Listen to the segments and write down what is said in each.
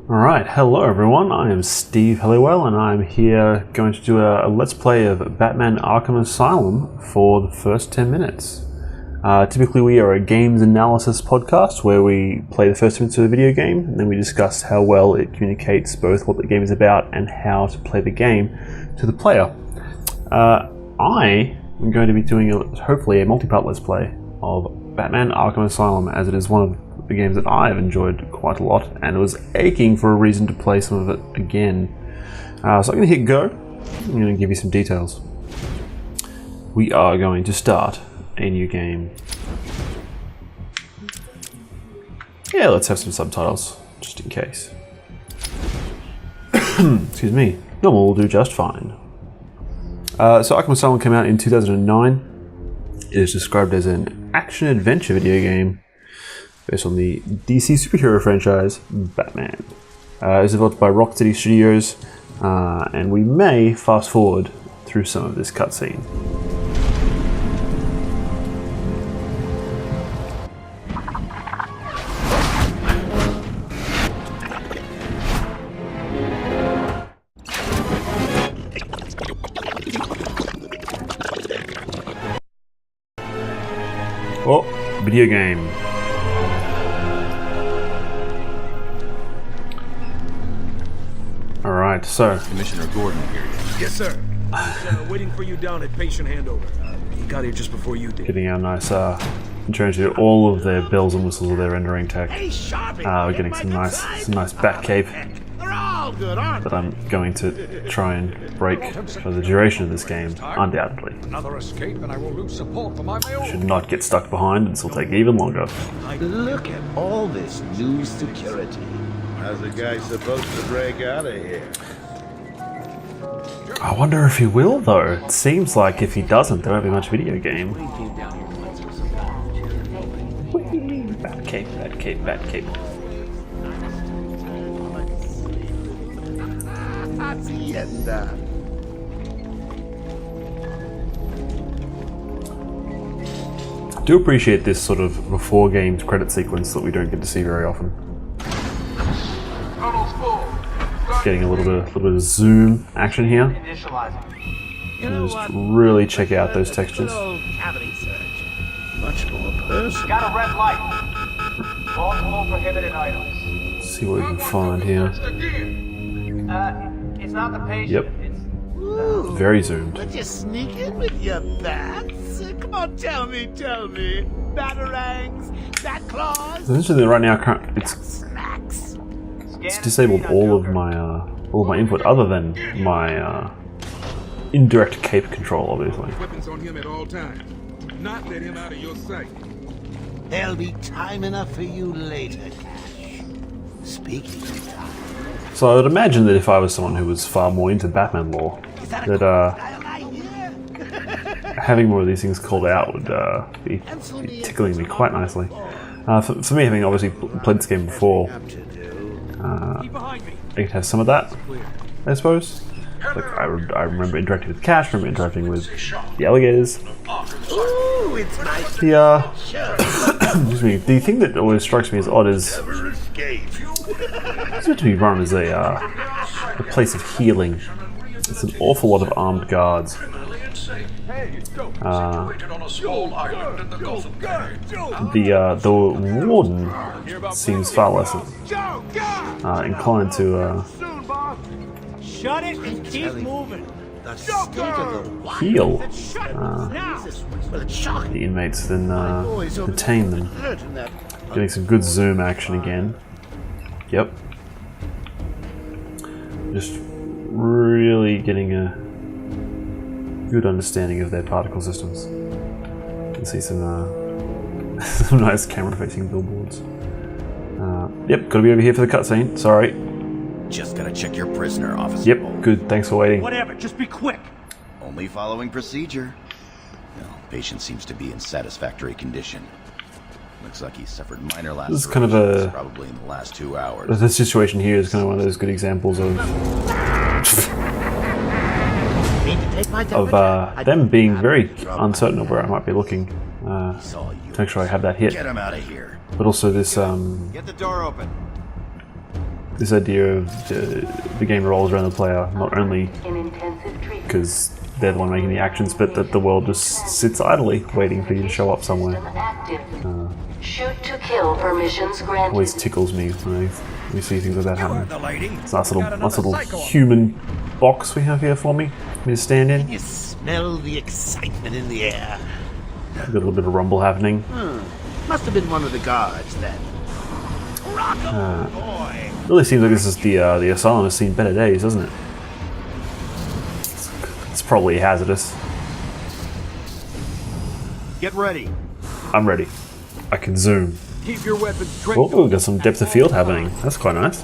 Alright, hello everyone, I am Steve Halliwell and I'm here going to do a Let's Play of Batman Arkham Asylum for the first 10 minutes. Typically we are a games analysis podcast where we play the first 10 minutes of a video game and then we discuss how well it communicates both what the game is about and how to play the game to the player. I am going to be doing hopefully a multi-part Let's Play of Batman Arkham Asylum, as it is one of the games that I've enjoyed quite a lot and was aching for a reason to play some of it again. So I'm going to hit go. I'm going to give you some details. We are going to start a new game. Yeah, let's have some subtitles, just in case. Excuse me. Normal will do just fine. So Arkham Asylum came out in 2009. It is described as an action-adventure video game based on the DC superhero franchise, Batman. It was developed by Rocksteady Studios, and we may fast forward through some of this cutscene. Oh, video game. Alright, so Commissioner Gordon here. Yes, sir. Waiting for you down at patient handover. He got here just before you did. getting our nice intro to all of their bells and whistles of their rendering tech. We're getting some nice Batcape that I'm going to try and break for the duration of this game, undoubtedly. Another escape and I will lose support for my mail. Should not get stuck behind, and this will take even longer. Look at all this new security. How's the guy supposed to break out of here? I wonder if he will, though. It seems like if he doesn't, there won't be much video game. Batcape. Hacienda. I do appreciate this sort of before games credit sequence that we don't get to see very often. Getting a little bit of zoom action here. Just really check out those textures. Much more personal. Got a red light. Multiple prohibited items. See what we can find here. It's not the patient. Yep. It's Very zoomed. Would you sneak in with your bats? Come on, tell me. Batarangs, bat claws. So essentially, right now, it's Smacks. disabled all of my input other than my indirect cape control, obviously. Weapons on him at all times. Not let him out of your sight. There'll be time enough for you later, Cash. Speaking of time. So I would imagine that if I was someone who was far more into Batman lore, that having more of these things called out would be tickling me quite nicely. For me, having obviously played this game before, I could have some of that, I suppose. Like I remember interacting with Cash, remember interacting with the alligators. Ooh, it's nice. Excuse me. The thing that always strikes me as odd is it's meant to be run as a place of healing. It's an awful lot of armed guards. The warden seems far less inclined to Shut it and keep moving. The state of the wild. heal Well, the inmates than detain them. Getting some good zoom action again. Yep. Just really getting a good understanding of their particle systems. You can see some some nice camera-facing billboards. Yep, gotta be over here for the cutscene. Sorry. Just gotta check your prisoner, Officer. Yep, good. Thanks for waiting. Whatever, just be quick. Only following procedure. Well, patient seems to be in satisfactory condition. Looks like he suffered minor lacerations, This is kind of a probably in the last 2 hours. the situation here is kind of one of those good examples of them being very uncertain of where I might be looking to make sure I have that hit. Get him out of here. But also this Get the door open. this idea of the game revolves around the player, not only because they're the one making the actions, but that the world just sits idly waiting for you to show up somewhere. Shoot to kill permissions granted. Always tickles me when we see things like that happen. The lady. It's a nice little human box we have here for me to stand in. You smell the excitement in the air. Got a little bit of rumble happening. Must have been one of the guards then. Rocco, boy. Really seems like this is the asylum has seen better days, doesn't it? It's probably hazardous. Get ready. I'm ready. I can zoom. Keep your weapons trained. Oh, we've got some depth of field happening. That's quite nice.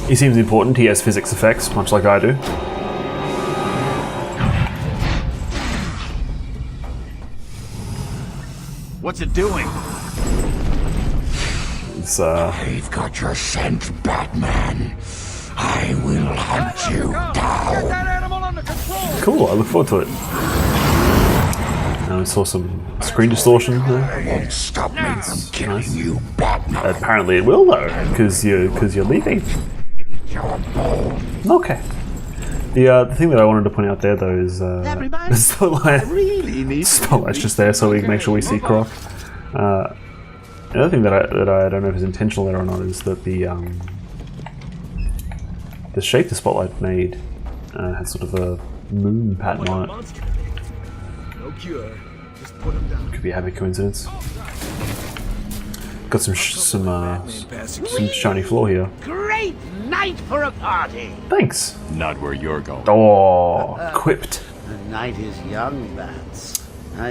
He seems important. He has physics effects, much like I do. What's it doing? It's I've got your scent, Batman. I will hunt you down. That animal under control. cool. I look forward to it. I saw some screen distortion there. Won't stop me from killing you, Batman. Apparently it will though, because you're leaving. You're bold. Okay. The thing that I wanted to point out there though is That the reminds me, spotlight. really needs Spotlight's just there so we can make sure we see Croc. Another thing that I don't know if is intentional there or not is that the shape the spotlight made has sort of a moon pattern on it. Monster. No cure. Just put him down. Could be a happy coincidence. Got some shiny floor here. Great night for a party. Thanks. Not where you're going. Oh, quipped. The night is young, Bats.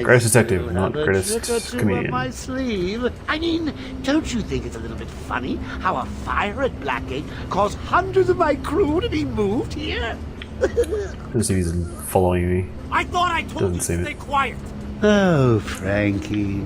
Greatest detective, still not have a greatest trick or two comedian. up my sleeve. I mean, don't you think it's a little bit funny how a fire at Blackgate caused hundreds of my crew to be moved here? Let's see if he's following me. I thought I told Doesn't you seem to it. stay quiet. Oh, Frankie,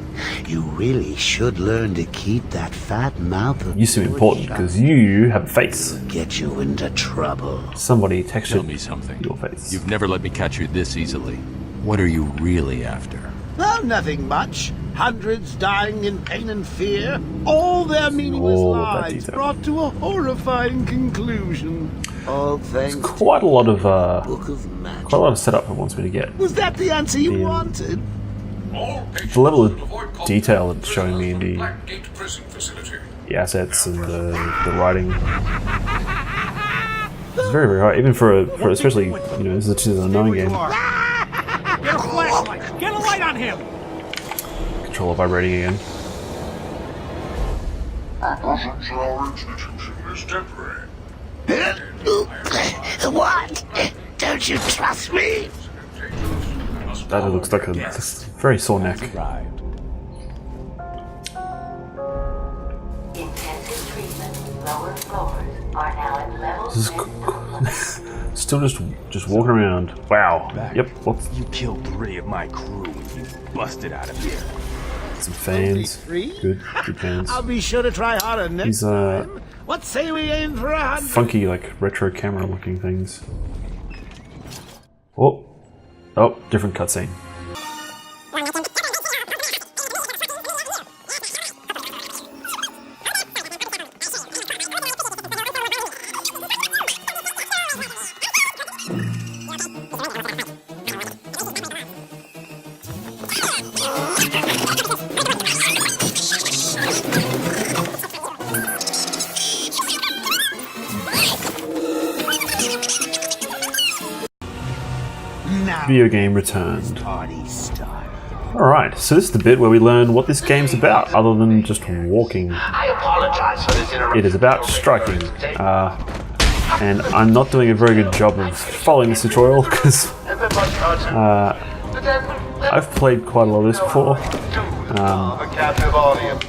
you really should learn to keep that fat mouth of You seem yours important shut. because you have a face. Get you into trouble. Somebody Tell textured me something. your face. You've never let me catch you this easily. What are you really after? Oh, nothing much. Hundreds dying in pain and fear. All their meaningless All of that lives detail. brought to a horrifying conclusion. All thanks Quite a lot of to the Book of Magic. quite a lot of setup it wants me to get. Was that the answer you Yeah. wanted? The level of detail it's showing me in the assets and the writing is very, very high. Even for especially, this is a 2009 game. Get a flashlight. Get a light on him. Controller vibrating again. What? Don't you trust me? That looks like a very sore neck. Intensive treatment. Lower floors are now at level This is 6. still just walking around. Wow. Yep. Whoops. You killed 3 of my crew and you busted out of here. Some fans. Three? Good fans. I'll be sure to try harder next These time. What say we aim for 100? funky like retro camera looking things. Oh. Oh, different cutscene. Now Video game returned. party started. Alright, so this is the bit where we learn what this game's about, other than just walking. I apologize for this interruption. It is about striking. And I'm not doing a very good job of following this tutorial, because I've played quite a lot of this before. A captive audience.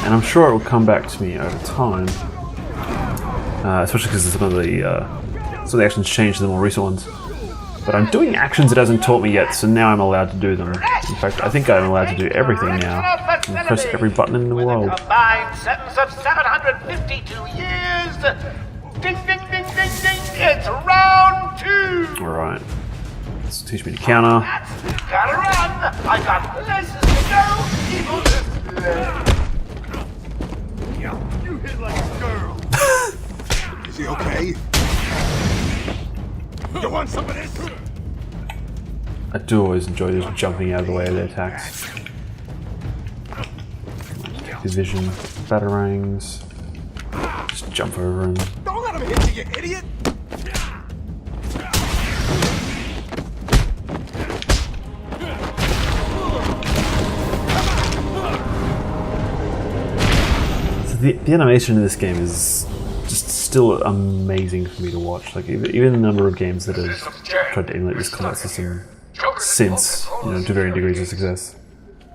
And I'm sure it will come back to me over time. Especially because some of the actions changed to the more recent ones. But I'm doing actions it hasn't taught me yet, so now I'm allowed to do them. In fact, I think I'm allowed to do everything now. I can press every button in the world. Combined sentence of 752 years. Ding, ding, ding, ding, ding. It's round 2. Alright. Let's teach me to counter. Gotta run. I got places to go. People just want some of this? I do always enjoy just jumping out of the way of their attacks. Division, batarangs. Just jump over and... Don't let him hit you, you idiot! So the animation in this game is just still amazing for me to watch. Like even the number of games that have tried to emulate this combat system since, you know, to varying degrees of success.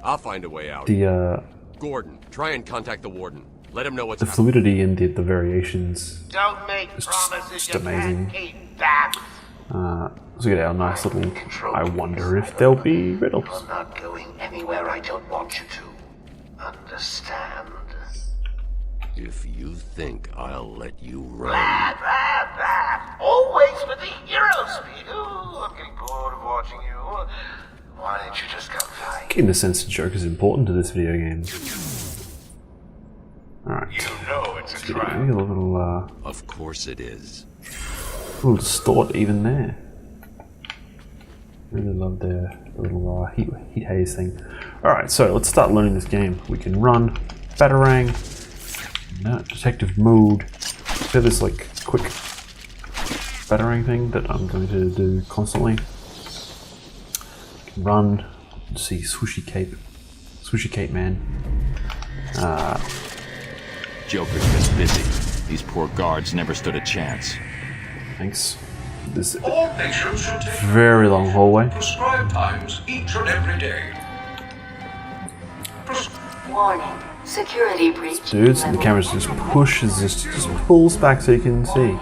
I'll find a way out. The Gordon, try and contact the warden. Let him know what's the happening. fluidity and the variations Don't make is promises just you amazing. can't keep, Babs. So we get our nice little. I wonder if there'll be riddles. You're not going anywhere I don't want you to. Understand? If you think I'll let you run... Blah, blah, blah. Always with the hero speed. Ooh, I'm getting bored of watching you. Why don't you just go fight? Getting the sense that Joker's important to this video game. Alright. You know it's a Maybe trap. a little, Of course it is. little distort even there. Really love the little heat haze thing. Alright, so let's start learning this game. We can run, batarang, detective mode. So this like quick batarang thing that I'm going to do constantly. Run, see swooshy cape man. Joker's just busy. These poor guards never stood a chance. Thanks. This All patients should take very long hallway. prescribed times each and every day. Warning. Security breach. Dudes, and the camera just pushes, just pulls back so you can see.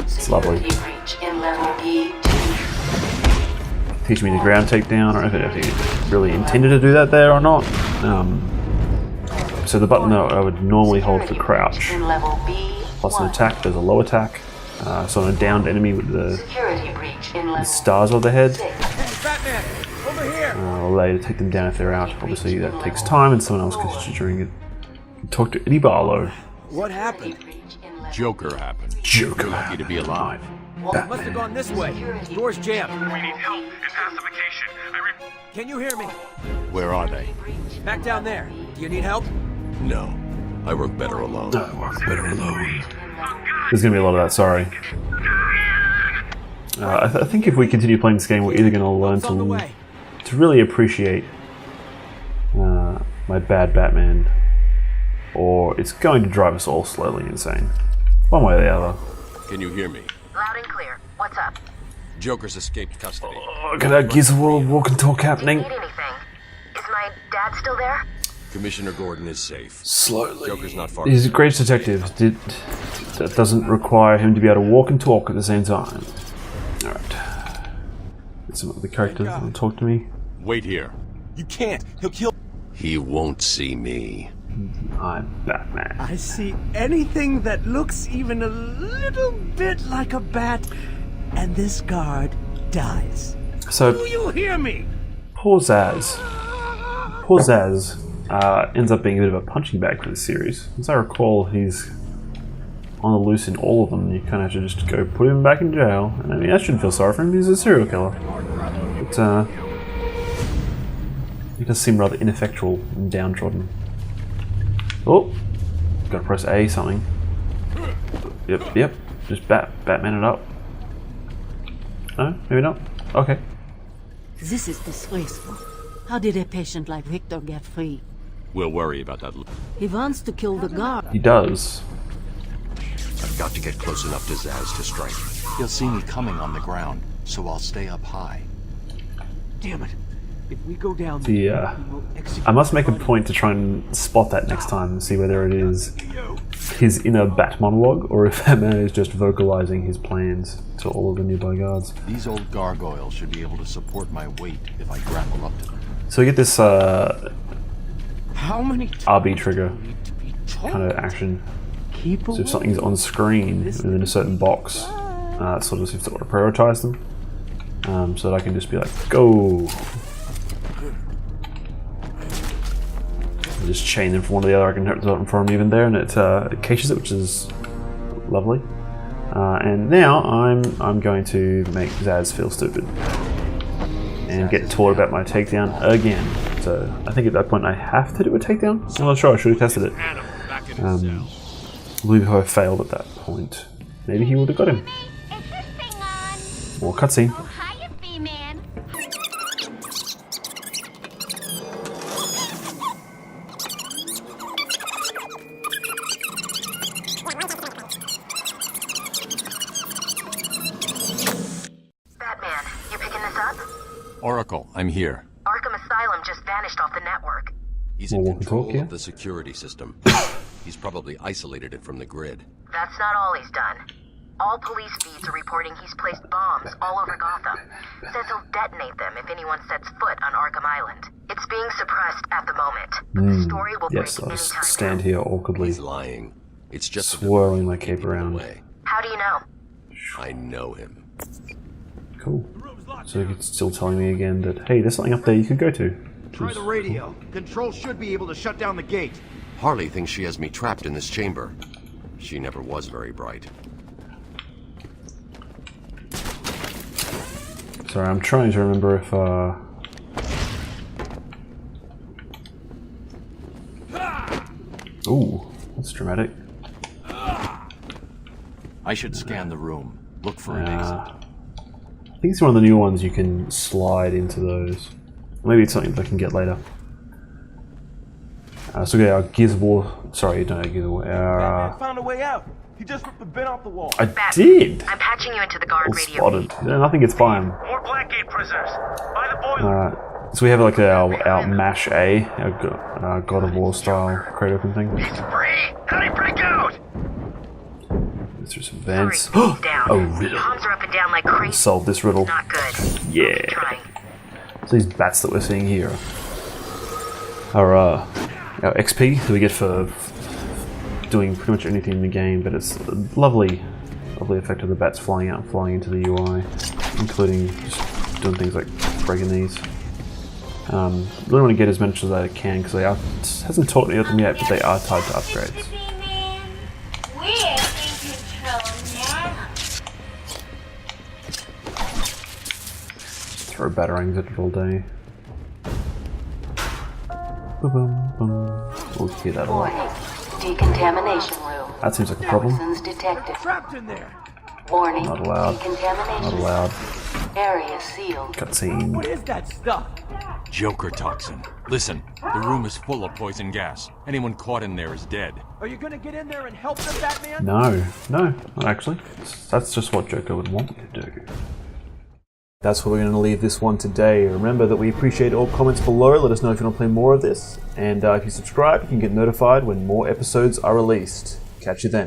It's lovely. Security breach in level B2. Teach me the ground takedown, or if it really intended to do that there or not. So the button that I would normally hold for crouch, In level B. plus an attack, there's a low attack. So on a downed enemy with the Security breach in level stars on their head, Batman, over here. I'll allow you to take them down if they're out. Obviously that takes time and someone else gets you during it. Talk to Eddie Barlow. What happened? Joker happened. Joker. Lucky to be alive. It must have gone this way. Door's jammed. We need help and pacification. Can you hear me? Where are they? Back down there. Do you need help? No. I work better alone. Better alone. There's going to be a lot of that, sorry. I think if we continue playing this game, we're either going to learn On the way. to really appreciate my bad Batman, or it's going to drive us all slowly insane. One way or the other. Can you hear me? Loud and clear. What's up? Joker's escaped custody. Look at that Gears of War walk and talk happening. Anything? Is my dad still there? Commissioner Gordon is safe. Slowly. Joker's not far. He's a great detective. That doesn't require him to be able to walk and talk at the same time. Alright. Some other characters want to talk to me. Wait here. You can't. He'll kill. He won't see me. I'm Batman. I see anything that looks even a little bit like a bat, and this guard dies. So, Do you hear me? poor Zaz ends up being a bit of a punching bag for this series. As I recall, he's on the loose in all of them. You kind of have to just go put him back in jail. And I mean, I shouldn't feel sorry for him. He's a serial killer. But he does seem rather ineffectual and downtrodden. Oh, gotta press A something. Yep. Just Batman it up. No, maybe not. Okay. This is disgraceful. How did a patient like Victor get free? We'll worry about that. He wants to kill the guard. He does. I've got to get close enough to Zaz to strike. He'll see me coming on the ground, so I'll stay up high. Damn it. If we go down I must make a point to try and spot that next time and see whether it is his inner bat monologue or if Batman is just vocalizing his plans to all of the nearby guards. These old gargoyles should be able to support my weight if I grapple up to them. So we get this How many RB trigger kind of action. people? So if something's on screen within a certain box, it sort of seems to prioritize them. So that I can just be like, go! Just chain them from one to the other. I can hurt them from even there, and it caches it, which is lovely. And now I'm going to make Zaz feel stupid and get taught about my takedown again. So I think at that point I have to do a takedown. I'm not sure. I should have tested it. I believe if I failed at that point, maybe he would have got him. More cutscene. Batman, you picking this up? Oracle, I'm here. Arkham Asylum just vanished off the network. He's in Well, control yeah. of the security system. He's probably isolated it from the grid. That's not all he's done. All police feeds are reporting he's placed bombs all over Gotham. Says he'll detonate them if anyone sets foot on Arkham Island. It's being suppressed at the moment, but the story will Yes, break I'll just anytime stand now. here awkwardly, He's lying. It's just swirling my cape around. away. How do you know? I know him. Cool. So it's still telling me again that, hey, there's something up there you could go to. Try the radio. Control should be able to shut down the gate. Harley thinks she has me trapped in this chamber. She never was very bright. Sorry, I'm trying to remember if, Ooh, that's dramatic. I should scan the room. Look for an exit. I think it's one of the new ones you can slide into those. Maybe it's something that I can get later. So yeah, our Gears of War. Sorry, don't know Gears of War. Batman found a way out. He just ripped the vent off the wall. I did. I'm patching you into the guard All radio. spotted. Yeah, nothing gets by him. More Blackgate prisoners. By the boiler. So we have like our Mash A, our God of War style crate open thing. It's free. How'd he break out? Through some vents. Sorry, he's down. Oh, riddle. Bombs are up and down like crazy. Solve this riddle. Not good. Yeah. Keep trying. So these bats that we're seeing here are our XP that we get for doing pretty much anything in the game, but it's a lovely effect of the bats flying out and flying into the UI, including just doing things like breaking these. Really want to get as much as I can because they are, it hasn't taught me them yet, but they are tied to upgrades. Throw batarangs at it all day. Boom, boom. We'll hear that a lot. Warning. Decontamination room. That seems like a problem. Toxins detected. Trapped in there. Warning. Not allowed. Decontamination. Not allowed. Area sealed. Cutscene. What is that stuff? Joker toxin. Listen, the room is full of poison gas. Anyone caught in there is dead. Are you gonna get in there and help them, Batman? No, not actually. That's just what Joker would want me to do. That's where we're going to leave this one today. Remember that we appreciate all comments below. Let us know if you want to play more of this. And if you subscribe, you can get notified when more episodes are released. Catch you then.